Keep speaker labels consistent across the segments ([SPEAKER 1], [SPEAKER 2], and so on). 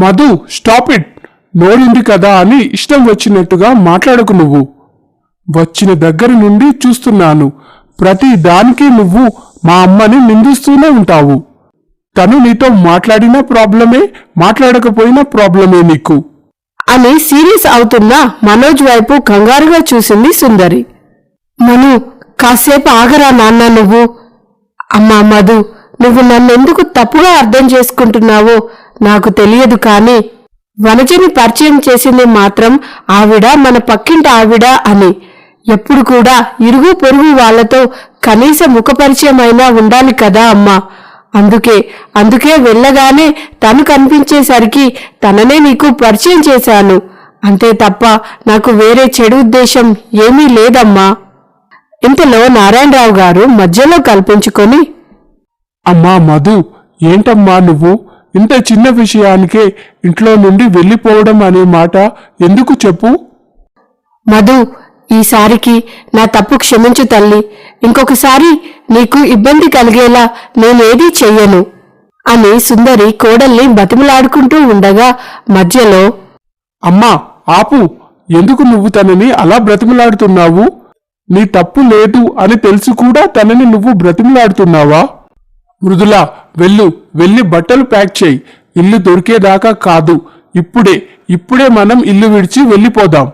[SPEAKER 1] Madhu, stop it. నోరుంది కదా అని ఇష్టం వచ్చినట్టుగా మాట్లాడకు. నువ్వు వచ్చిన దగ్గర నుండి చూస్తున్నాను, ప్రతి దానికి నువ్వు మా అమ్మని నిందిస్తూనే ఉంటావు. తను నీతో మాట్లాడిన ప్రాబ్లమే, మాట్లాడకపోయినా ప్రాబ్లమే నీకు
[SPEAKER 2] అని సీరియస్ అవుతున్న మనోజ్ వైపు కంగారుగా చూసింది సుందరి. మను, కాసేపు ఆగరా నాన్న. నువ్వు అమ్మా మధు, నువ్వు నన్నెందుకు తప్పుగా అర్థం చేసుకుంటున్నావో నాకు తెలియదు, కానీ వనజని పరిచయం చేసింది మాత్రం ఆవిడ మన పక్కింటి ఆవిడ అని. ఎప్పుడు కూడా ఇరుగు పొరుగు వాళ్లతో కనీస ముఖపరిచయం అయినా ఉండాలి కదా అమ్మా. అందుకే వెళ్ళగానే తను కనిపించేసరికి తననే నీకు పరిచయం చేశాను. అంతే తప్ప నాకు వేరే చెడు ఉద్దేశం ఏమీ లేదమ్మా. ఇంతలో నారాయణరావు గారు మధ్యలో కల్పించుకొని,
[SPEAKER 1] అమ్మా మధు, ఏంటమ్మా నువ్వు ఇంత చిన్న విషయానికే ఇంట్లో నుండి వెళ్ళిపోవడం అనే మాట ఎందుకు చెప్పు?
[SPEAKER 2] మధు, ఈసారికి నా తప్పు క్షమించు తల్లి. ఇంకొకసారి నీకు ఇబ్బంది కలిగేలా నేనేదీ చెయ్యను అని సుందరి కోడల్ని బతిమలాడుకుంటూ ఉండగా మధ్యలో,
[SPEAKER 1] అమ్మా ఆపు, ఎందుకు నువ్వు తనని అలా బ్రతిమలాడుతున్నావు? నీ తప్పు లేదు అని తెలిసి కూడా తనని నువ్వు బ్రతిమలాడుతున్నావా? మృదుల, వెళ్ళి బట్టలు ప్యాక్ చేయి. ఇల్లు దొరికేదాకా కాదు, ఇప్పుడే మనం ఇల్లు విడిచి వెళ్ళిపోదాం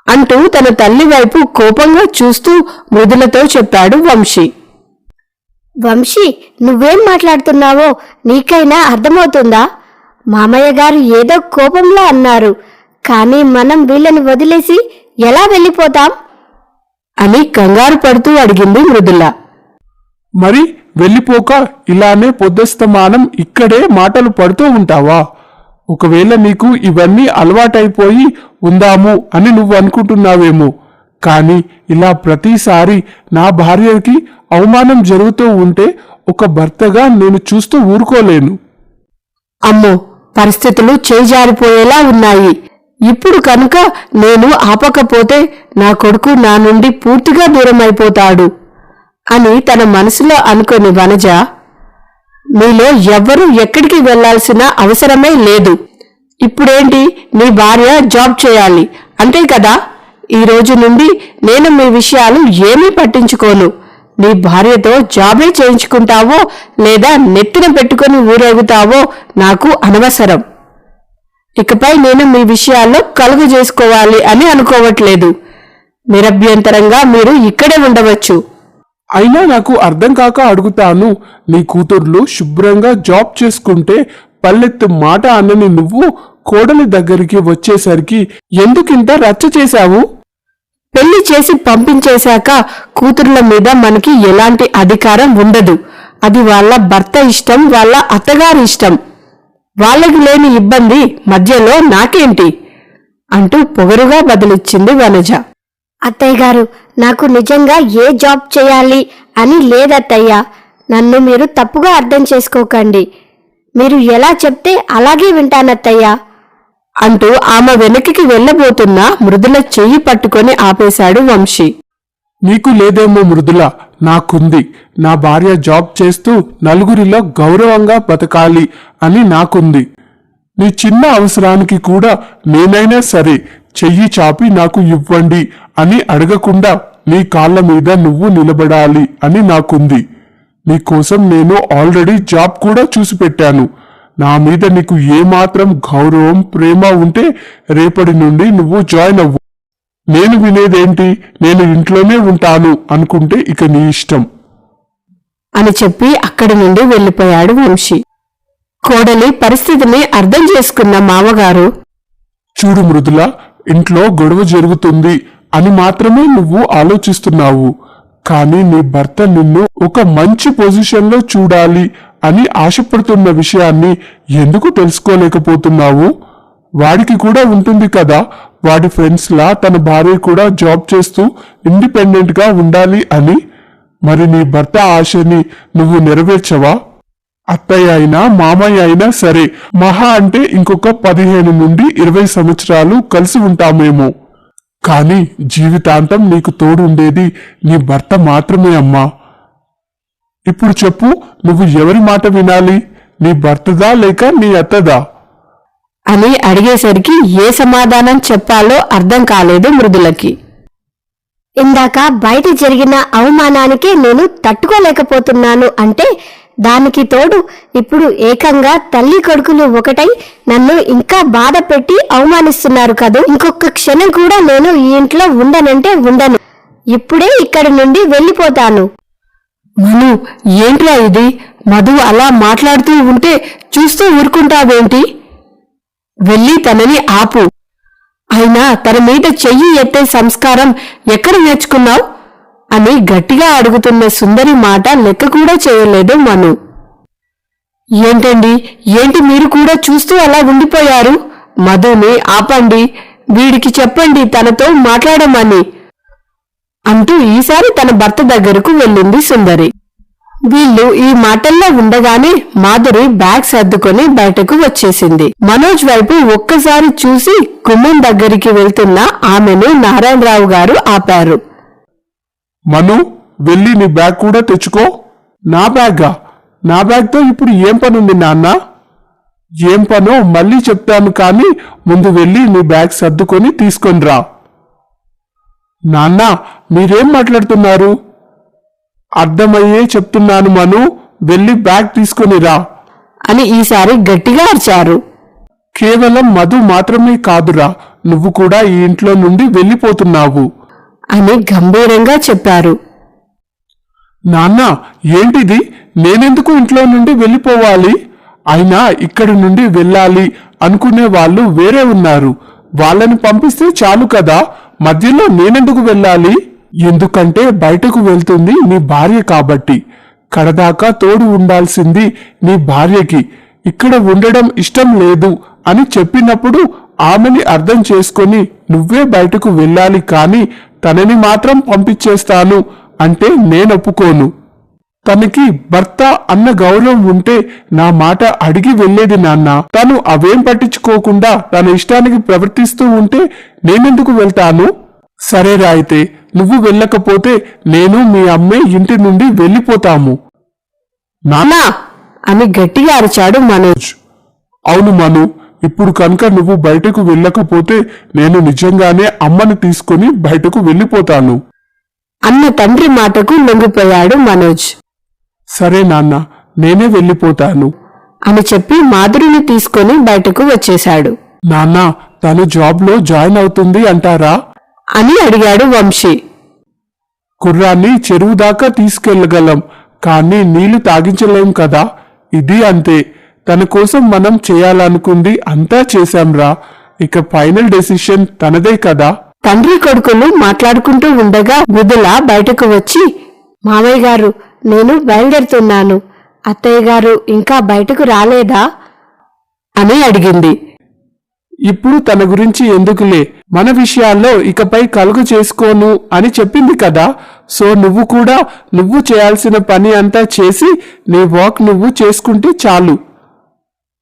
[SPEAKER 2] అంటూ తన తల్లి వైపు కోపంగా చూస్తూ మృదులతో చెప్పాడు వంశీ.
[SPEAKER 3] వంశీ, నువ్వేం మాట్లాడుతున్నావో నీకైనా అర్థమవుతుందా? మామయ్య గారు ఏదో కోపంలో అన్నారు, కానీ మనం వీళ్ళని వదిలేసి ఎలా వెళ్ళిపోతాం
[SPEAKER 2] అని కంగారు పడుతూ అడిగింది మృదుల.
[SPEAKER 1] మరి వెళ్ళిపోక ఇలానే పొద్దస్తమానం ఇక్కడే మాటలు పడుతూ ఉంటావా? ఒకవేళ నీకు ఇవన్నీ అలవాటైపోయి ఉందాము అని నువ్వు అనుకుంటున్నావేమో, కానీ ఇలా ప్రతిసారి నా భార్యకి అవమానం జరుగుతూ ఉంటే ఒక భర్తగా నేను చూస్తూ ఊరుకోలేను.
[SPEAKER 2] అమ్మో, పరిస్థితులు చేజారిపోయేలా ఉన్నాయి. ఇప్పుడు కనుక నేను ఆపకపోతే నా కొడుకు నా నుండి పూర్తిగా దూరమైపోతాడు అని తన మనసులో అనుకుని వనజ, మీలో ఎవ్వరూ ఎక్కడికి వెళ్లాల్సిన అవసరమే లేదు. ఇప్పుడేంటి, నీ భార్య జాబ్ చేయాలి అంతే కదా? ఈ రోజు నుండి నేను మీ విషయాలు ఏమీ పట్టించుకోను. నీ భార్యతో జాబే చేయించుకుంటావో లేదా నెత్తిన పెట్టుకుని ఊరేగుతావో నాకు అనవసరం. ఇకపై నేను మీ విషయాల్లో కలుగు చేసుకోవాలి అని అనుకోవట్లేదు. నిరభ్యంతరంగా మీరు ఇక్కడే ఉండవచ్చు.
[SPEAKER 1] అయినా నాకు అర్థం కాక అడుగుతాను, నీ కూతుర్లు శుభ్రంగా జాబ్ చేసుకుంటే పల్లెత్తు మాట అన్నని నువ్వు కోడలి దగ్గరికి వచ్చేసరికి ఎందుకింత రచ్చ చేశావు?
[SPEAKER 2] పెళ్లి చేసి పంపించేశాక కూతుర్ల మీద మనకి ఎలాంటి అధికారం ఉండదు. అది వాళ్ళ భర్త ఇష్టం, వాళ్ళ అత్తగారి ఇష్టం. వాళ్ళకి లేని ఇబ్బంది మధ్యలో నాకేంటి అంటూ పొగరుగా బదులిచ్చింది వనజ.
[SPEAKER 3] అత్తయ్య గారు, నాకు నిజంగా ఏ జాబ్ చేయాలి అని లేదత్తయ్య. నన్ను మీరు తప్పుగా అర్థం చేసుకోకండి. మీరు ఎలా చెప్తే అలాగే వింటానత్తయ్య
[SPEAKER 2] అంటూ ఆమె వెనక్కి వెళ్లబోతున్న మృదుల చెయ్యి పట్టుకొని ఆపేశాడు వంశీ.
[SPEAKER 1] నీకు లేదేమో మృదుల, నాకుంది. నా భార్య జాబ్ చేస్తూ నలుగురిలో గౌరవంగా బతకాలి అని నాకుంది. నీ చిన్న అవసరానికి కూడా నేనైనా సరే చెయ్యి చాపి నాకు ఇవ్వండి అని అడగకుండా నీ కాళ్ల మీద నువ్వు నిలబడాలి అని నాకుంది. నీకోసం నేను ఆల్రెడీ జాబ్ కూడా చూసి పెట్టాను. నా మీద నీకు ఏమాత్రం గౌరవం, ప్రేమ ఉంటే రేపటి నుండి నువ్వు జాయిన్ అవ్వు. నేను వినేదేంటి, నేను ఇంట్లోనే ఉంటాను అనుకుంటే ఇక నీ ఇష్టం
[SPEAKER 2] అని చెప్పి అక్కడి నుండి వెళ్లిపోయాడు వంశీ. కోడలి పరిస్థితిని అర్థం చేసుకున్న మామగారు,
[SPEAKER 1] చూడు మృదుల, ఇంట్లో గొడవ జరుగుతుంది అని మాత్రమే నువ్వు ఆలోచిస్తున్నావు, కానీ నీ భర్త నిన్ను ఒక మంచి పొజిషన్లో చూడాలి అని ఆశపడుతున్న విషయాన్ని ఎందుకు తెలుసుకోలేకపోతున్నావు? వాడికి కూడా ఉంటుంది కదా, వాడి ఫ్రెండ్స్ లా తన భార్య కూడా జాబ్ చేస్తూ ఇండిపెండెంట్ గా ఉండాలి అని. మరి నీ భర్త ఆశని నువ్వు నెరవేర్చవా? అత్తయ్య అయినా మామయ్య అయినా సరే, మహా అంటే ఇంకొక 15 నుండి 20 సంవత్సరాలు కలిసి ఉంటామేమో, కానీ జీవితాంతం నీకు తోడుండేది నీ భర్త మాత్రమే అమ్మా. ఇప్పుడు చెప్పు, నువ్వు ఎవరి మాట వినాలి? నీ భర్తదా లేక నీ అత్తదా?
[SPEAKER 2] అని అడిగేసరికి ఏ సమాధానం చెప్పాలో అర్థం కాలేదు మృదులకి.
[SPEAKER 3] ఇందాక బయట జరిగిన అవమానానికే నేను తట్టుకోలేకపోతున్నాను అంటే దానికి తోడు ఇప్పుడు ఏకంగా తల్లి కొడుకులు ఒకటై నన్ను ఇంకా బాధ పెట్టి అవమానిస్తున్నారు కదూ. ఇంకొక క్షణం కూడా నేను ఈ ఇంట్లో ఉండనంటే ఉండను. ఇప్పుడే ఇక్కడి నుండి వెళ్ళిపోతాను.
[SPEAKER 2] మను, ఏంట్రా ఇది? మధు అలా మాట్లాడుతూ ఉంటే చూస్తూ ఊరుకుంటావేంటి? వెళ్ళి తనని ఆపు. అయినా తన మీద చెయ్యి ఎత్తే సంస్కారం ఎక్కడ నేర్చుకున్నావు అని గట్టిగా అడుగుతున్న సుందరి మాట లెక్క కూడా చేయలేదు మను. ఏంటండి, ఏంటి మీరు కూడా చూస్తూ అలా ఉండిపోయారు? మధుని ఆపండి, వీడికి చెప్పండి తనతో మాట్లాడమని అంటూ ఈసారి తన భర్త దగ్గరకు వెళ్ళింది సుందరి. వీళ్ళు ఈ మాటల్లో ఉండగానే మాధురి బ్యాగ్ సర్దుకొని బయటకు వచ్చేసింది. మనోజ్ వైపు ఒక్కసారి చూసి గుమ్మం దగ్గరికి వెళ్తున్న ఆమెను నారాయణరావు గారు ఆపారు.
[SPEAKER 1] మను, వెళ్ళి నీ బ్యాగ్ కూడా తెచ్చుకో. నా బ్యాగా? నా బ్యాగ్తో ఇప్పుడు ఏం పనుంది నాన్న? ఏం పనో మళ్ళీ చెప్తాను, కానీ ముందు వెళ్ళి నీ బ్యాగ్ సర్దుకొని తీసుకొని రా. నాన్న, మీరేం మాట్లాడుతున్నారు? అర్థమయ్యే చెప్తున్నాను మను, వెళ్ళి బ్యాగ్ తీసుకొని రా
[SPEAKER 2] అని ఈసారి గట్టిగా అరిచారు.
[SPEAKER 1] కేవలం మధు మాత్రమే కాదురా, నువ్వు కూడా ఈ ఇంట్లో నుండి వెళ్ళిపోతున్నావు
[SPEAKER 2] అని గంభీరంగా చెప్పారు.
[SPEAKER 1] నాన్న, ఏంటిది? నేనెందుకు ఇంట్లో నుండి వెళ్ళిపోవాలి? అయినా ఇక్కడి నుండి వెళ్ళాలి అనుకునే వాళ్ళు వేరే ఉన్నారు. వాళ్ళని పంపిస్తే చాలు కదా, మధ్యలో నేనెందుకు వెళ్ళాలి? ఎందుకంటే బయటకు వెళ్తుంది నీ భార్య కాబట్టి. కడదాకా తోడు ఉండాల్సింది నీ భార్యకి. ఇక్కడ ఉండడం ఇష్టం లేదు అని చెప్పినప్పుడు ఆమెని అర్థం చేసుకొని నువ్వే బయటకు వెళ్ళాలి, కానీ తనని మాత్రం పంపించేస్తాను అంటే నేనొప్పుకోను. తనకి భర్త అన్న గౌరవం ఉంటే నా మాట అడిగి వెళ్లేది నాన్న. తను అవేం పట్టించుకోకుండా తన ఇష్టానికి ప్రవర్తిస్తూ ఉంటే నేనెందుకు వెళ్తాను? సరేరా, అయితే నువ్వు వెళ్ళకపోతే నేను మీ అమ్మే ఇంటి నుండి వెళ్ళిపోతాము.
[SPEAKER 2] నానా అని గట్టిగా అరిచాడు మనోజ్.
[SPEAKER 1] అవును మను, ఇప్పుడు కనుక నువ్వు బయటకు వెళ్ళకపోతే నేను నిజంగానే అమ్మని తీసుకుని బయటకు వెళ్ళిపోతాను
[SPEAKER 2] అన్న తండ్రి మాటకు లొంగిపోయాడు మనోజ్.
[SPEAKER 1] సరే నాన్న, నేనే వెళ్ళిపోతాను
[SPEAKER 2] అని చెప్పి మాధురిని తీసుకొని బయటకు వచ్చేశాడు.
[SPEAKER 1] నాన్న, తను జాబ్లో జాయిన్ అవుతుంది అంటారా
[SPEAKER 2] అని అడిగాడు వంశీ.
[SPEAKER 1] కుర్రాన్ని చెరువు దాకా తీసుకెళ్లగలం, కానీ నీళ్లు తాగించలేం కదా. ఇది అంతే. తన కోసం మనం చేయాలనుకుంది అంతా చేశాంరా. ఇక ఫైనల్ డెసిషన్ తనదే కదా.
[SPEAKER 2] తండ్రి కొడుకులు మాట్లాడుకుంటూ ఉండగా మృదుల బయటకు వచ్చి,
[SPEAKER 3] మామయ్య గారు, నేను బయలుదేరుతున్నాను. అత్తయ్య గారు ఇంకా బయటకు రాలేదా
[SPEAKER 2] అని అడిగింది.
[SPEAKER 1] ఇప్పుడు తన గురించి ఎందుకులే, మన విషయాల్లో ఇకపై కలుగు చేసుకోను అని చెప్పింది కదా. సో నువ్వు కూడా నువ్వు చేయాల్సిన పని అంతా చేసి నీ వాక్ నువ్వు చేసుకుంటే చాలు.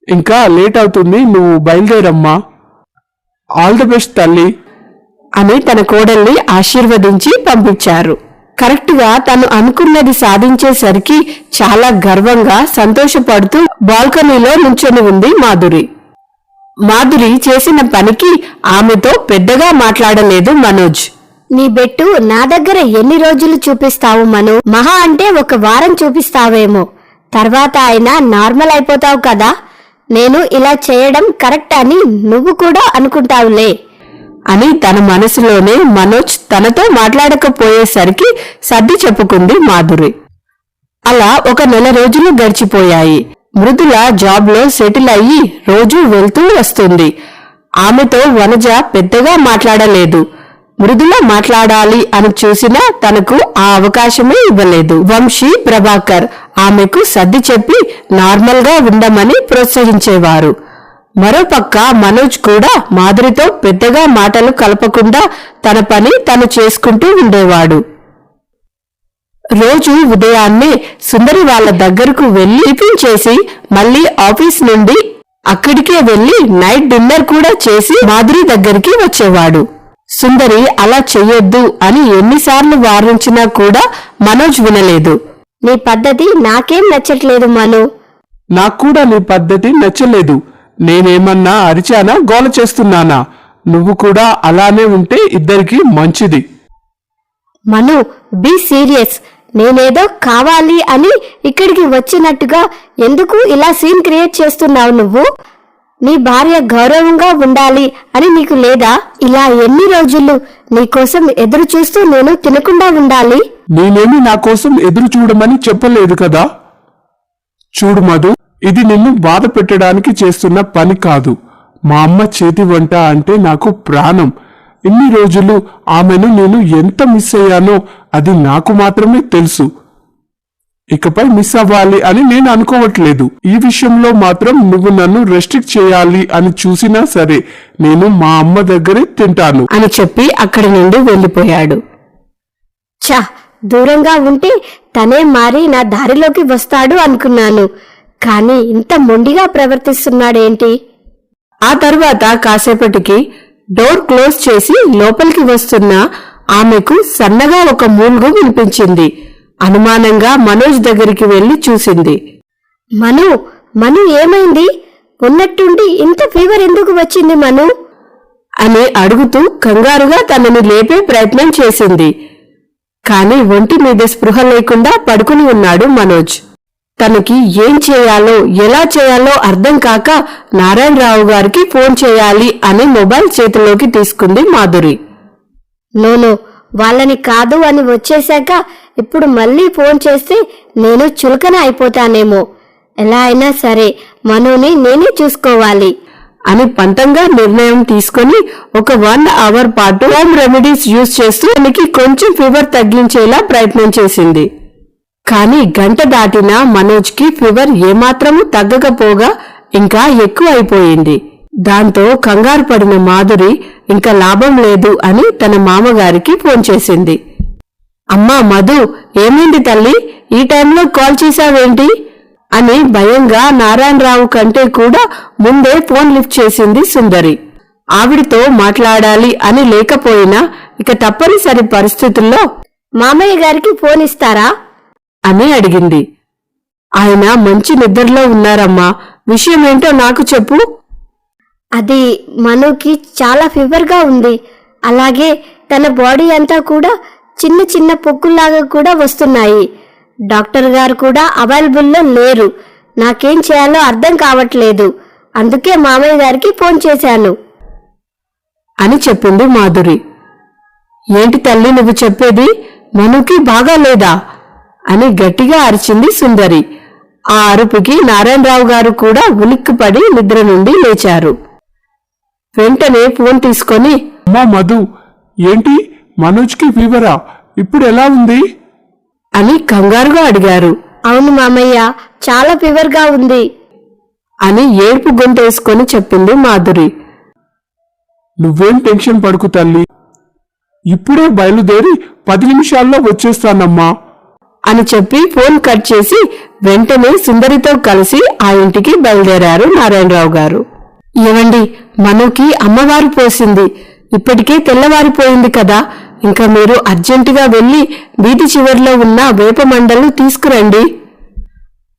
[SPEAKER 1] ఇంకా లేట్ అవుతుంది, నువ్వు బయలుదేరమ్మా. ఆల్ ది బెస్ట్ తల్లి
[SPEAKER 2] అని తన కోడల్ని ఆశీర్వదించి పంపించారు. కరెక్ట్గా తను అనుకున్నది సాధించేసరికి చాలా గర్వంగా సంతోషపడుతూ బాల్కనీలో నుంచొని ఉంది మాధురి. మాధురి చేసిన పనికి ఆమెతో పెద్దగా మాట్లాడలేదు మనోజ్.
[SPEAKER 3] నీ బెట్టు నా దగ్గర ఎన్ని రోజులు చూపిస్తావు మను? మహా అంటే 1 వారం చూపిస్తావేమో. తర్వాత అయినా నార్మల్ అయిపోతావు కదా. నేను ఇలా చేయడం కరెక్ట్ అని నువ్వు కూడా అనుకుంటావులే
[SPEAKER 2] అని తన మనసులోనే మనోజ్ తనతో మాట్లాడకపోయేసరికి సర్ది చెప్పుకుంది మాధురి. అలా 1 నెల రోజులు గడిచిపోయాయి. మృదుల జాబ్లో సెటిల్ అయ్యి రోజూ వెళ్తూ వస్తుంది. ఆమెతో వనజ పెద్దగా మాట్లాడలేదు. మృదుల మాట్లాడాలి అని చూసినా తనకు ఆ అవకాశమే ఇవ్వలేదు. వంశీ, ప్రభాకర్ ఆమెకు సర్ది చెప్పి నార్మల్ గా ఉండమని ప్రోత్సహించేవారు. మరోపక్క మనోజ్ కూడా మాధురితో పెద్దగా మాటలు కలపకుండా తన పని తను చేసుకుంటూ ఉండేవాడు. రోజు ఉదయాన్నే సుందరి వాళ్ళ దగ్గరకు వెళ్లి టిఫిన్ చేసి మళ్లీ ఆఫీస్ నుండి అక్కడికే వెళ్లి నైట్ డిన్నర్ కూడా చేసి మాధురి దగ్గరికి వచ్చేవాడు. సుందరి అలా చెయ్యొద్దు అని ఎన్నిసార్లు వారించినా కూడా మనోజ్ వినలేదు.
[SPEAKER 3] నీ పద్ధతి నాకేం నచ్చట్లేదు మను.
[SPEAKER 1] నాకు కూడా నీ పద్ధతి నచ్చలేదు. నేనేమన్నా అరిచానా గోల చేస్తున్నానా? నువ్వు కూడా అలానే ఉంటే ఇద్దరికి మంచిది.
[SPEAKER 3] మను, బీ సీరియస్. నేనేదో కావాలి అని ఇక్కడికి వచ్చినట్టుగా ఎందుకు ఇలా సీన్ క్రియేట్ చేస్తున్నావు నువ్వు? నీ భార్య గౌరవంగా ఉండాలి అని నీకు లేదా? ఇలా ఎన్ని రోజులు నీకోసం ఎదురు చూస్తూ నేను తినకుండా ఉండాలి?
[SPEAKER 1] నేనేమి నా కోసం ఎదురు చూడమని చెప్పలేదు కదా. చూడు మధు, ఇది నిన్ను బాధ పెట్టడానికి చేస్తున్న పని కాదు. మా అమ్మ చేతి వంట అంటే నాకు ప్రాణం. ఇన్ని రోజులు ఆమెను నేను ఎంత మిస్ అయ్యానో అది నాకు మాత్రమే తెలుసు. ఇకపై మిస్ అవ్వాలి అని నేను అనుకోవట్లేదు. ఈ విషయంలో మాత్రం నువ్వు నన్ను రెస్ట్రిక్ట్ చేయాలి అని చూసినా సరే నేను మా అమ్మ దగ్గరే తింటాను
[SPEAKER 2] అని చెప్పి అక్కడి నుండి వెళ్లిపోయాడు.
[SPEAKER 3] ఛా, దూరంగా ఉంటే తనే మారి నా దారిలోకి వస్తాడు అనుకున్నాను. కానీ ఇంత మొండిగా ప్రవర్తిస్తున్నాడేంటి?
[SPEAKER 2] ఆ తర్వాత కాసేపటికి డోర్ క్లోజ్ చేసి లోపలికి వస్తున్న ఆమెకు సన్నగా ఒక మూలుగు వినిపించింది. అనుమానంగా మనోజ్ దగ్గరికి వెళ్లి చూసింది.
[SPEAKER 3] మను ఏమైంది? ఉన్నట్టుండి ఇంత ఫీవర్ ఎందుకు వచ్చింది మను?
[SPEAKER 2] అని అడుగుతూ కంగారుగా తనని లేపే ప్రయత్నం చేసింది. కాని ఒంటి మీద స్పృహ లేకుండా పడుకుని ఉన్నాడు మనోజ్. తనకి ఏం చేయాలో ఎలా చేయాలో అర్థం కాక నారాయణరావు గారికి ఫోన్ చేయాలి అని మొబైల్ చేతిలోకి తీసుకుంది మాధురి.
[SPEAKER 3] నోనో, వాళ్ళని కాదు అని వచ్చేశాక ఇప్పుడు మళ్ళీ ఫోన్ చేస్తే నేను చులకన అయిపోతానేమో. ఎలా అయినా సరే మనుని నేనే చూసుకోవాలి
[SPEAKER 2] అని పంతంగా నిర్ణయం తీసుకుని ఒక 1 అవర్ పాటు హోమ్ రెమెడీస్ యూజ్ చేస్తూ తనకి కొంచెం ఫీవర్ తగ్గించేలా ప్రయత్నం చేసింది. కాని గంట దాటినా మనోజ్ కి ఫీవర్ ఏమాత్రమూ తగ్గకపోగా ఇంకా ఎక్కువ అయిపోయింది. దాంతో కంగారు పడిన మాధురి ఇంకా లాభం లేదు అని తన మామగారికి ఫోన్ చేసింది. అమ్మా మధు, ఏమైంది తల్లి? ఈ టైంలో కాల్ చేశావేంటి అని భయంగా నారాయణరావు కంటే కూడా ముందే ఫోన్ లిఫ్ట్ చేసింది సుందరి. ఆవిడితో మాట్లాడాలి అని లేకపోయినా ఇక తప్పనిసరి పరిస్థితుల్లో
[SPEAKER 3] మామయ్య గారికి ఫోన్ ఇస్తారా
[SPEAKER 2] అని అడిగింది. ఆయన మంచి నిద్రలో ఉన్నారమ్మా. విషయమేంటో నాకు చెప్పు.
[SPEAKER 3] అది మనుకి చాలా ఫీవర్గా ఉంది. అలాగే తన బాడీ అంతా కూడా చిన్న చిన్న పొక్కుల్లాగా కూడా వస్తున్నాయి. డాక్టర్ గారు కూడా అవైలబుల్లో లేరు. నాకేం చేయాలో అర్థం కావట్లేదు. అందుకే మామయ్య గారికి ఫోన్ చేశాను
[SPEAKER 2] అని చెప్పింది మాధురి. ఏంటి తల్లి నువ్వు చెప్పేది? మనుకి బాగాలేదా అని గట్టిగా అరిచింది సుందరి. ఆ అరుపుకి నారాయణరావు గారు కూడా ఉలిక్కిపడి నిద్ర నుండి లేచారు. వెంటనే ఫోన్ తీసుకొని,
[SPEAKER 1] అమ్మా మధు, ఏంటి మనోజ్కి ఫీవరా? ఇప్పుడు ఎలా ఉంది
[SPEAKER 2] అని కంగారుగా అడిగారు.
[SPEAKER 3] అవును మామయ్య, చాలా ఫీవర్గా ఉంది
[SPEAKER 2] అని ఏడుపు గొంతేసుకొని చెప్పింది మాధురి.
[SPEAKER 1] నువ్వేం టెన్షన్ పడుకు తల్లి, ఇప్పుడే బయలుదేరి 10 నిమిషాల్లో వచ్చేస్తానమ్మా
[SPEAKER 2] అని చెప్పి ఫోన్ కట్ చేసి వెంటనే సుందరితో కలిసి ఆ ఇంటికి బయలుదేరారు నారాయణరావు గారు. ఏవండి, మనోకి అమ్మవారు పోసింది. ఇప్పటికే తెల్లవారిపోయింది కదా. ఇంకా మీరు అర్జెంటుగా వెళ్లి వీధి చివర్లో ఉన్న వేప మండలు తీసుకురండి.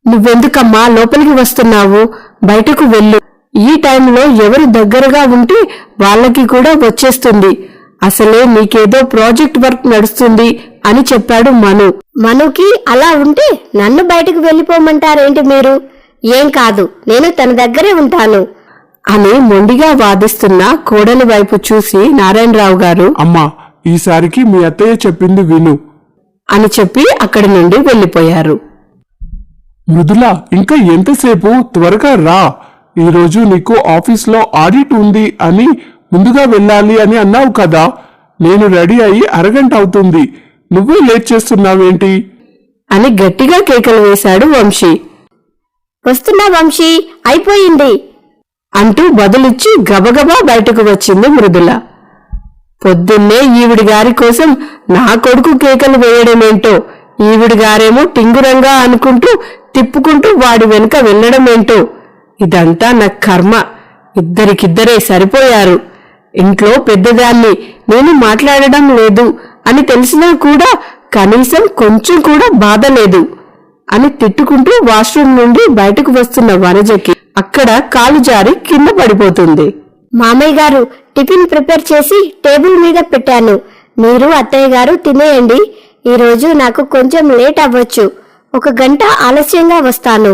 [SPEAKER 2] నువ్వెందుకమ్మా లోపలికి వస్తున్నావు? బయటకు వెళ్ళు. ఈ టైంలో ఎవరు దగ్గరగా ఉంటే వాళ్ళకి కూడా వచ్చేస్తుంది. అసలే నీకేదో ప్రాజెక్ట్ వర్క్ నడుస్తుంది అని చెప్పాడు
[SPEAKER 3] మనుకి అలా ఉంటే నన్ను బయటకు వెళ్ళిపోమంటారేంటి మీరు? ఏం కాదు, నేను తన దగ్గరే ఉంటాను
[SPEAKER 2] అని మొండిగా వాదిస్తున్న కోడలి వైపు చూసి నారాయణరావు గారు,
[SPEAKER 1] అమ్మా ఈసారికి మీ అత్తయ్య చెప్పింది విను
[SPEAKER 2] అని చెప్పి అక్కడి నుండి వెళ్లిపోయారు.
[SPEAKER 1] మృదుల, ఇంకా ఎంతసేపు? త్వరగా రా. ఈరోజు నీకు ఆఫీస్లో ఆడిట్ ఉంది అని ముందుగా వెళ్ళాలి అని అన్నావు కదా. నేను రెడీ అయ్యి అరగంట అవుతుంది. నువ్వే లేట్ చేస్తున్నావేంటి
[SPEAKER 2] అని గట్టిగా కేకలు వేశాడు వంశీ.
[SPEAKER 3] వస్తున్నా వంశీ, అయిపోయింది
[SPEAKER 2] అంటూ బదులిచ్చి గబగబా బయటకు వచ్చింది మృదుల. పొద్దున్నే ఈవిడి గారి కోసం నా కొడుకు కేకలు వేయడమేంటో, ఈవిడి గారేమో టింగురంగా అనుకుంటూ తిప్పుకుంటూ వాడి వెనుక వెళ్లడమేంటో. ఇదంతా నా కర్మ. ఇద్దరికిద్దరే సరిపోయారు. ఇంట్లో పెద్దదాన్ని, నేను మాట్లాడడం లేదు అని తెలిసినా కూడా కనీసం కొంచెం కూడా బాధ లేదు అని తిట్టుకుంటూ వాష్రూమ్ నుండి బయటకు వస్తున్న వనజకి అక్కడ కాలు జారి కింద పడిపోతుంది.
[SPEAKER 3] మామయ్య గారు, టిఫిన్ ప్రిపేర్ చేసి టేబుల్ మీద పెట్టాను. మీరు అత్తయ్య గారు తినేయండి. ఈరోజు నాకు కొంచెం లేట్ అవ్వచ్చు. 1 గంట ఆలస్యంగా వస్తాను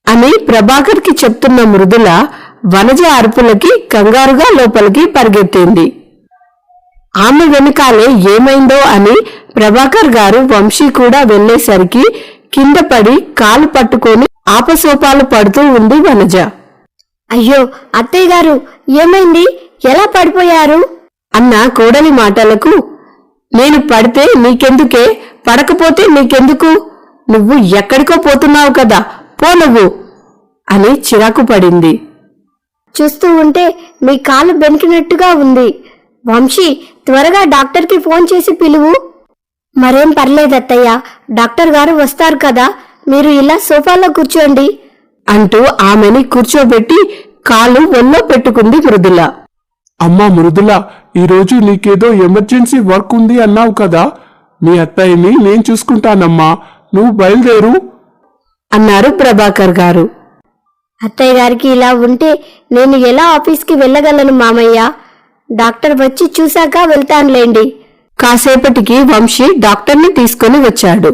[SPEAKER 2] అని ప్రభాకర్కి చెప్తున్న మృదుల వనజ అరుపులకి కంగారుగా లోపలికి పరిగెత్తింది. ఆమె వెనుకాలే ఏమైందో అని ప్రభాకర్ గారు వంశీ కూడా వెళ్లేసరికి కింద పడి కాలు పట్టుకొని ఆపసోపాలు పడుతూ ఉంది వనజ.
[SPEAKER 3] అయ్యో అత్తయ్య గారు, ఏమైంది? ఎలా పడిపోయారు?
[SPEAKER 2] అన్న కోడలి మాటలకు, నేను పడితే నీకెందుకే, పడకపోతే నీకెందుకు, నువ్వు ఎక్కడికో పోతున్నావు కదా, పో నువ్వు అని చిరాకు పడింది.
[SPEAKER 3] చూస్తూ ఉంటే మీ కాలు బెనికినట్టుగా ఉంది. వంశీ, త్వరగా డాక్టర్కి ఫోన్ చేసి పిలువు. మరేం పర్లేదత్తయ్య, డాక్టర్ గారు వస్తారు కదా, మీరు ఇలా సోఫాలో కూర్చోండి
[SPEAKER 2] అంటూ ఆమెని కూర్చోబెట్టి కాలు ఒళ్ళో పెట్టుకుంది మృదుల.
[SPEAKER 1] అమ్మా మృదుల, ఈరోజు నీకేదో ఎమర్జెన్సీ వర్క్ ఉంది అన్నావు కదా, మీ అత్తయ్యని నేను చూసుకుంటానమ్మా, నువ్వు బయలుదేరు
[SPEAKER 2] అన్నారు ప్రభాకర్ గారు.
[SPEAKER 3] అత్తయ్య గారికి ఇలా ఉంటే నేను ఎలా ఆఫీస్కి వెళ్ళగలను మామయ్య? డాక్టర్ వచ్చి చూశాక వెళ్తానులేండి.
[SPEAKER 2] కాసేపటికి వంశీ డాక్టర్ని తీసుకుని వచ్చాడు.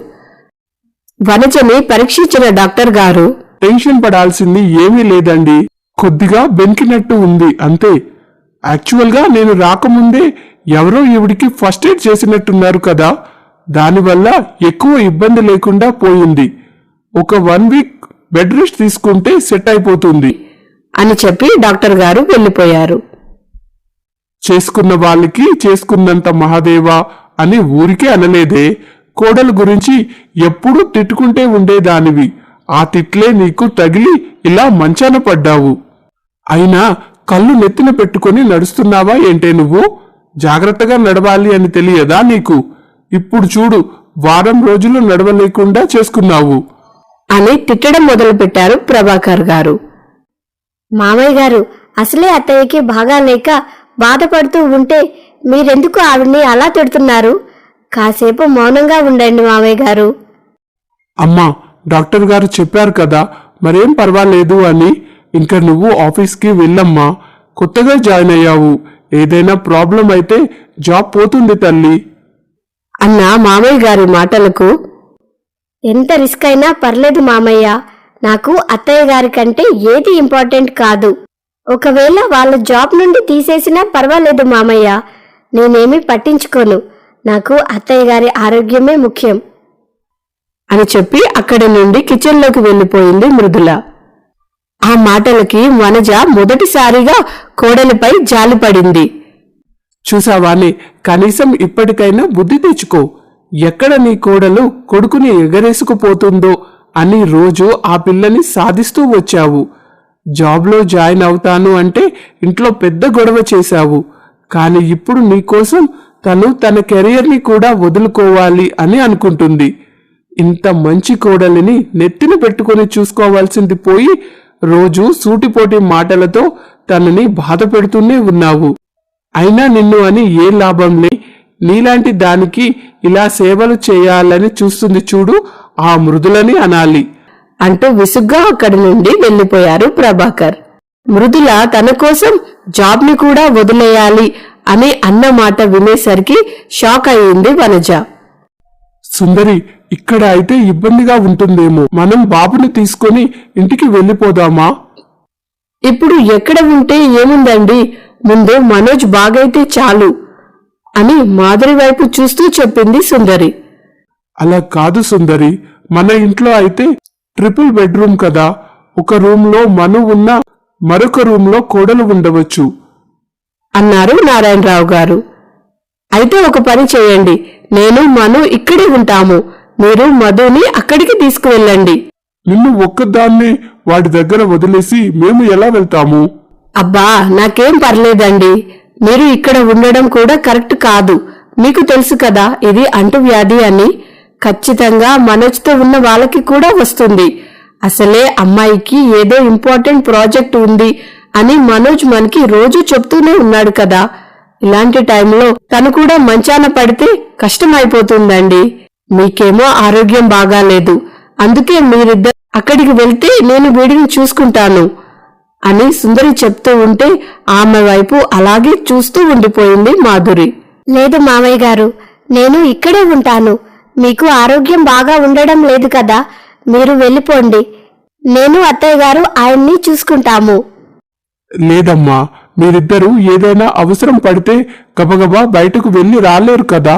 [SPEAKER 2] వనజని పరీక్షించిన డాక్టర్ గారు,
[SPEAKER 1] టెన్షన్ పడాల్సింది ఏమీ లేదండి, కొద్దిగా బెనికినట్టు ఉంది అంతే. యాక్చువల్ గా నేను రాకముందే ఎవరో ఈవిడికి ఫస్ట్ ఎయిడ్ చేసినట్టున్నారు కదా, దానివల్ల ఎక్కువ ఇబ్బంది లేకుండా పోయింది. ఒక 1 వీక్ బెడ్ రెస్ట్ తీసుకుంటే సెట్ అయిపోతుంది
[SPEAKER 2] అని చెప్పి డాక్టర్ గారు వెళ్లిపోయారు.
[SPEAKER 1] చేసుకున్న వాళ్ళకి చేసుకున్నంత మహాదేవా అని ఊరికే అనలేదే, కోడలు గురించి ఎప్పుడూ తిట్టుకుంటే ఉండేదానివి, ఆ తిట్లే నీకు తగిలి ఇలా మంచాన పడ్డావు. అయినా కళ్ళు నెత్తిన పెట్టుకుని నడుస్తున్నావా ఏంటే నువ్వు? జాగ్రత్తగా నడవాలి అని తెలియదా నీకు? ఇప్పుడు చూడు, వారం రోజులు నడవలేకుండా చేసుకున్నావు
[SPEAKER 2] అని తిట్టడం మొదలుపెట్టారు ప్రభాకర్ గారు.
[SPEAKER 3] మామయ్య గారు, అసలే అత్తయ్యకి బాగా లేక బాధపడుతూ ఉంటే మీరెందుకు ఆవిడ్ని అలా తిడుతున్నారు? కాసేపు మౌనంగా ఉండండి మామయ్య గారు.
[SPEAKER 1] అమ్మా, డాక్టర్ గారు చెప్పారు కదా, మరేం పర్వాలేదు అని. ఇంకా నువ్వు ఆఫీస్కి వెళ్ళమ్మా, కొత్తగా జాయిన్ అయ్యావు, ఏదైనా ప్రాబ్లం అయితే జాబ్ పోతుంది తల్లి
[SPEAKER 2] అన్న మామయ్య గారి మాటలకు,
[SPEAKER 3] ఎంత రిస్క్ అయినా పర్లేదు మామయ్య, నాకు అత్తయ్య గారి కంటే ఏది ఇంపార్టెంట్ కాదు. ఒకవేళ వాళ్ళ జాబ్ నుండి తీసేసినా పర్వాలేదు మామయ్య, నేనేమీ పట్టించుకోను. నాకు అత్తయ్య గారి ఆరోగ్యమే ముఖ్యం
[SPEAKER 2] అని చెప్పి అక్కడి నుండి కిచెన్లోకి వెళ్లిపోయింది మృదుల. ఆ మాటలకి వనజ మొదటిసారిగా కోడలిపై జాలిపడింది.
[SPEAKER 1] చూసావానే, కనీసం ఇప్పటికైనా బుద్ధి తెచ్చుకో. ఎక్కడ నీ కోడలు కొడుకుని ఎగరేసుకుపోతుందో అని రోజు ఆ పిల్లని సాధిస్తూ వచ్చావు. జాబ్లో జాయిన్ అవుతాను అంటే ఇంట్లో పెద్ద గొడవ చేశావు. కాని ఇప్పుడు నీకోసం తను తన కెరియర్ని కూడా వదులుకోవాలి అని అనుకుంటుంది. ఇంత మంచి కోడలిని నెత్తిన పెట్టుకుని చూసుకోవాల్సింది పోయి రోజు సూటిపోటి మాటలతో తనని బాధ పెడుతూనే ఉన్నావు. అయినా నిన్ను అని ఏ లాభంలే, నీలాంటి దానికి ఇలా సేవలు చేయాలని చూస్తుంది చూడు, ఆ మృదులని అనాలి
[SPEAKER 2] అంటూ విసుగ్గా అక్కడి నుండి వెళ్లిపోయారు ప్రభాకర్. మృదుల తన కోసం జాబ్ని కూడా వదిలేయాలి అని అన్న మాట వినేసరికి షాక్ అయింది వనజ.
[SPEAKER 1] సుందరి, ఇక్కడ అయితే ఇబ్బందిగా ఉంటుందేమో, మనం బాబుని తీసుకొని ఇంటికి వెళ్ళిపోదామా?
[SPEAKER 2] ఇప్పుడు ఎక్కడ ఉంటే ఏముందండి, ముందు మనోజ్ బాగైతే చాలు అని మాధురి వైపు చూస్తూ చెప్పింది సుందరి.
[SPEAKER 1] అలా కాదు సుందరి, మన ఇంట్లో అయితే ట్రిపుల్ బెడ్రూమ్ కదా, ఒక రూమ్లో మను ఉన్న మరొక రూమ్లో కోడలు ఉండవచ్చు
[SPEAKER 2] అన్నారు నారాయణరావు గారు. అయితే ఒక పని చేయండి, నేను మను ఇక్కడే ఉంటాము, మీరు మధుని అక్కడికి తీసుకువెళ్ళండి.
[SPEAKER 1] నిన్ను ఒక్కదాన్ని వాడి దగ్గర వదిలేసి మేము ఎలా వెళ్తాము?
[SPEAKER 2] అబ్బా, నాకేం పర్లేదండి, మీరు ఇక్కడ ఉండడం కూడా కరెక్ట్ కాదు. మీకు తెలుసు కదా ఇది అంటువ్యాధి అని. ఖచ్చితంగా మనోజ్తో ఉన్న వాళ్ళకి కూడా వస్తుంది. అసలే అమ్మాయికి ఏదో ఇంపార్టెంట్ ప్రాజెక్ట్ ఉంది అని మనోజ్ మనకి రోజు చెప్తూనే ఉన్నాడు కదా. ఇలాంటి టైంలో తను కూడా మంచాన పడితే కష్టమైపోతుందండి. మీకేమో ఆరోగ్యం బాగాలేదు, అందుకే మీరిద్దరు అక్కడికి వెళ్తే నేను వీడిని చూసుకుంటాను అని సుందరి చెప్తూ ఉంటే ఆమె వైపు అలాగే చూస్తూ ఉండిపోయింది మాధురి.
[SPEAKER 3] లేదు మామయ్య గారు, నేను ఇక్కడే ఉంటాను. మీకు ఆరోగ్యం బాగా ఉండడం లేదు కదా, మీరు వెళ్ళిపోండి. నేను అత్తయ్య గారు ఆయన్ని చూసుకుంటాము.
[SPEAKER 1] లేదమ్మా, మీరిద్దరూ ఏదైనా అవసరం పడితే గబగబా బయటకు వెళ్ళి రాలేరు కదా,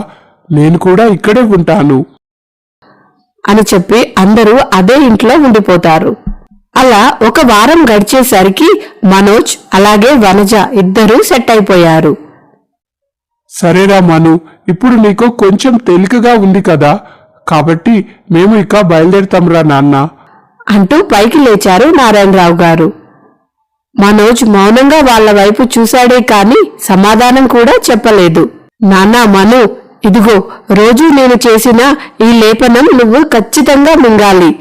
[SPEAKER 1] నేను కూడా ఇక్కడే ఉంటాను
[SPEAKER 2] అని చెప్పి అందరూ అదే ఇంట్లో ఉండిపోతారు. అలా ఒక వారం గడిచేసరికి మనోజ్ అలాగే వనజ ఇద్దరూ సెట్ అయిపోయారు.
[SPEAKER 1] సరేరా మను, ఇప్పుడు నీకు కొంచెం తేలికగా ఉంది కదా, కాబట్టి మేము ఇక బయలుదేరుతాంరా నాన్న
[SPEAKER 2] అంటూ పైకి లేచారు నారాయణరావు గారు. మనోజ్ మౌనంగా వాళ్ల వైపు చూశాడే కాని సమాధానం కూడా చెప్పలేదు. నాన్నా మను, ఇదిగో రోజూ నేను చేసిన ఈ లేపనం నువ్వు ఖచ్చితంగా మింగాలి.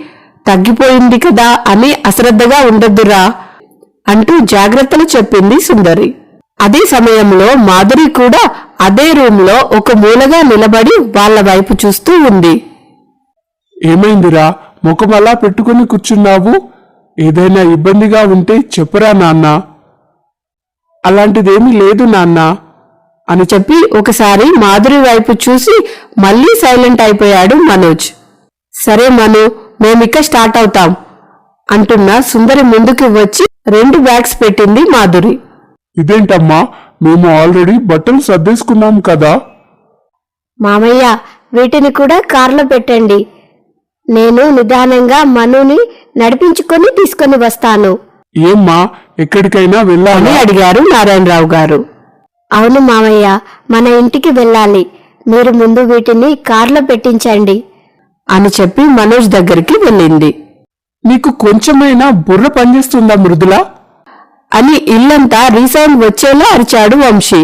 [SPEAKER 2] తగ్గిపోయింది కదా అని అశ్రద్ధగా ఉండొద్దురా అంటూ జాగ్రత్తలు చెప్పింది సుందరి. అదే సమయంలో మాధురి కూడా అదే రూంలో ఒక మూలగా నిలబడి వాళ్ల వైపు చూస్తూ ఉంది.
[SPEAKER 1] ఏమైందిరా, ముఖం అలా పెట్టుకుని కూర్చున్నావు? ఏదైనా ఇబ్బందిగా ఉంటే చెప్పురా నాన్న.
[SPEAKER 2] అలాంటిదేమీ లేదు నాన్నా అని చెప్పి ఒకసారి మాధురి వైపు చూసి మళ్లీ సైలెంట్ అయిపోయాడు మనోజ్. సరే మను, మేమిక స్టార్ట్ అవుతాం అంటున్న సుందరి ముందుకు వచ్చి 2 బ్యాగ్స్ పెట్టింది మాధురి.
[SPEAKER 1] ఇదేంటమ్మా, మేము ఆల్రెడీ బట్టలు సర్దేసుకున్నాం కదా.
[SPEAKER 3] మామయ్య, వీటిని కూడా కారులో పెట్టండి. నేను నిదానంగా మనుని నడిపించుకొని తీసుకొని వస్తాను.
[SPEAKER 1] ఏమ్మా, ఎక్కడికైనా
[SPEAKER 2] అని
[SPEAKER 1] వెళ్ళాలని
[SPEAKER 2] అడిగారు నారాయణరావు గారు.
[SPEAKER 3] అవును మామయ్య, మన ఇంటికి వెళ్ళాలి. మీరు ముందు వీటిని కారులో పెట్టించండి
[SPEAKER 2] అని చెప్పి మనోజ్ దగ్గరికి వెళ్ళింది.
[SPEAKER 1] నీకు కొంచెమైనా బుర్ర పనిచేస్తుందా మృదులా?
[SPEAKER 2] అని ఇల్లంతా రీసౌండ్ వచ్చేలా అరిచాడు వంశీ.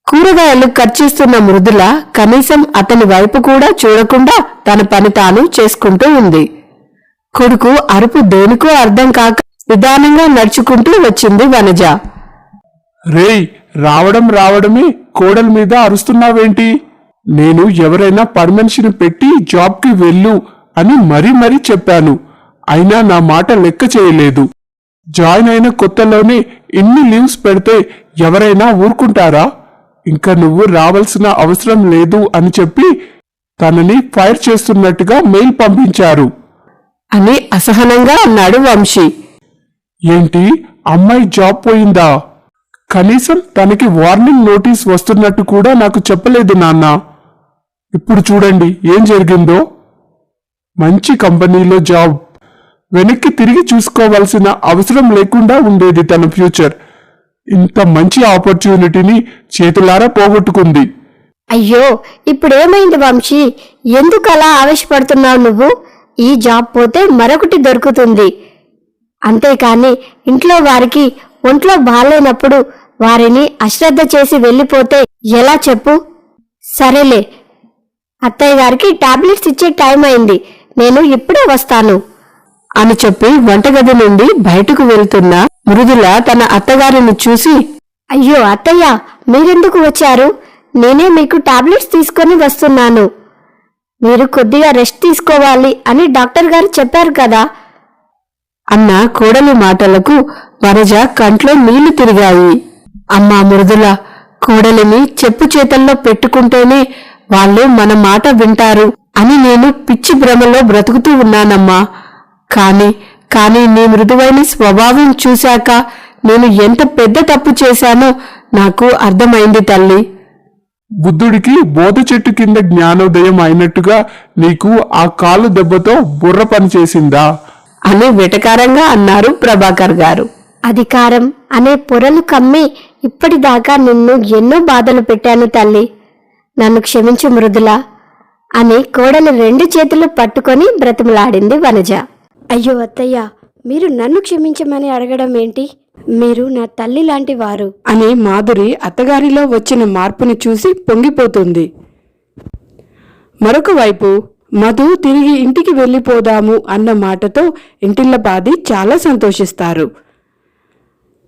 [SPEAKER 2] కూరగాయలు కట్ చేస్తున్న మృదుల కనీసం అతని వైపు కూడా చూడకుండా తన పని తాను చేసుకుంటూ ఉంది. కొడుకు అరుపు దేనికో అర్థం కాక నిదానంగా నడుచుకుంటూ వచ్చింది వనజ.
[SPEAKER 1] రేయ్, రావడమే కోడల మీద అరుస్తున్నావేంటి? నేను ఎవరైనా పని మనిషిని పెట్టి జాబ్కి వెళ్ళు అని మరీ చెప్పాను. అయినా నా మాట లెక్క చేయలేదు. జాయిన్ అయిన కొత్తలోనే ఇన్ని లీవ్స్ పెడితే ఎవరైనా ఊరుకుంటారా? ఇంకా నువ్వు రావాల్సిన అవసరం లేదు అని చెప్పి తనని ఫైర్ చేస్తున్నట్టుగా మెయిల్ పంపించారు
[SPEAKER 2] అని అసహనంగా అన్నాడు వంశీ.
[SPEAKER 1] ఏంటి, అమ్మాయి జాబ్ పోయిందా? కనీసం తనకి వార్నింగ్ నోటీస్ వస్తున్నట్టు కూడా నాకు చెప్పలేదు నాన్న. ఇప్పుడు చూడండి ఏం జరిగిందో. మంచి కంపెనీలో జాబ్, వెనక్కి తిరిగి చూసుకోవాల్సిన అవసరం లేకుండా ఉండేది తన ఫ్యూచర్. ఇంత మంచి ఆపర్చునిటీని చేతులారా పోగొట్టుకుంది.
[SPEAKER 3] అయ్యో, ఇప్పుడేమైంది వంశీ? ఎందుకు అలా ఆవేశపడుతున్నావు నువ్వు? ఈ జాబ్ పోతే మరొకటి దొరుకుతుంది. అంతేకాని ఇంట్లో వారికి ఒంట్లో బాలేనప్పుడు వారిని అశ్రద్ధ చేసి వెళ్ళిపోతే ఎలా చెప్పు? సరేలే, అత్తయ్య గారికి టాబ్లెట్స్ ఇచ్చే టైం అయింది, నేను ఇప్పుడే వస్తాను
[SPEAKER 2] అని చెప్పి వంటగది నుండి బయటకు వెళ్తున్న మృదుల తన అత్తగారిని చూసి,
[SPEAKER 3] అయ్యో అత్తయ్య, మీరెందుకు వచ్చారు? నేనే మీకు టాబ్లెట్స్ తీసుకొని వస్తున్నాను. మీరు కొద్దిగా రెస్ట్ తీసుకోవాలి అని డాక్టర్ గారు చెప్పారు కదా
[SPEAKER 2] అన్న కోడలి మాటలకు వనజ కంట్లో నీళ్లు తిరిగాయి. అమ్మా మృదుల, కోడలిని చెప్పు చేతల్లో పెట్టుకుంటేనే వాళ్ళు మన మాట వింటారు అని నేను పిచ్చి భ్రమలో బ్రతుకుతూ ఉన్నానమ్మా. కానీ నీ మృదువైన స్వభావం చూశాక నేను ఎంత పెద్ద తప్పు చేశానో నాకు అర్థమైంది తల్లి.
[SPEAKER 1] బుద్ధుడికి బోధ చెట్టు కింద జ్ఞానోదయం అయినట్టుగా నీకు ఆ కాలు దెబ్బతో బుర్ర పనిచేసిందా
[SPEAKER 2] అని వెటకారంగా అన్నారు ప్రభాకర్ గారు.
[SPEAKER 3] అధికారం అనే పొరలు కమ్మి ఇప్పటిదాకా నిన్ను ఎన్నో బాధలు పెట్టాను తల్లి, నన్ను క్షమించు మృదుల అని కోడలు 2 చేతులు పట్టుకొని బ్రతిమలాడింది వనజ. అయ్యో అత్తయ్య, మీరు నన్ను క్షమించమని అడగడం ఏంటి? మీరు నా తల్లి లాంటి వారు
[SPEAKER 2] అని మాధురి అత్తగారిలో వచ్చిన మార్పుని చూసి పొంగిపోతుంది. మరొక వైపు మధు తిరిగి ఇంటికి వెళ్ళిపోదాము అన్న మాటతో ఇంటిల్లపాది చాలా సంతోషిస్తారు.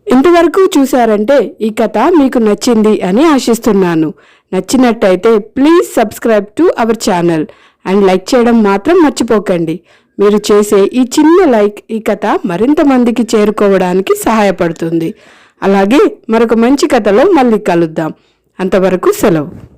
[SPEAKER 2] ఇంతవరకు చూశారంటే ఈ కథ మీకు నచ్చింది అని ఆశిస్తున్నాను. నచ్చినట్టయితే please subscribe to our channel and like చేయడం మాత్రం మర్చిపోకండి. మీరు చేసే ఈ చిన్న లైక్ ఈ కథ మరింత మందికి చేరుకోవడానికి సహాయపడుతుంది. అలాగే మరొక మంచి కథలో మళ్ళీ కలుద్దాం. అంతవరకు సెలవు.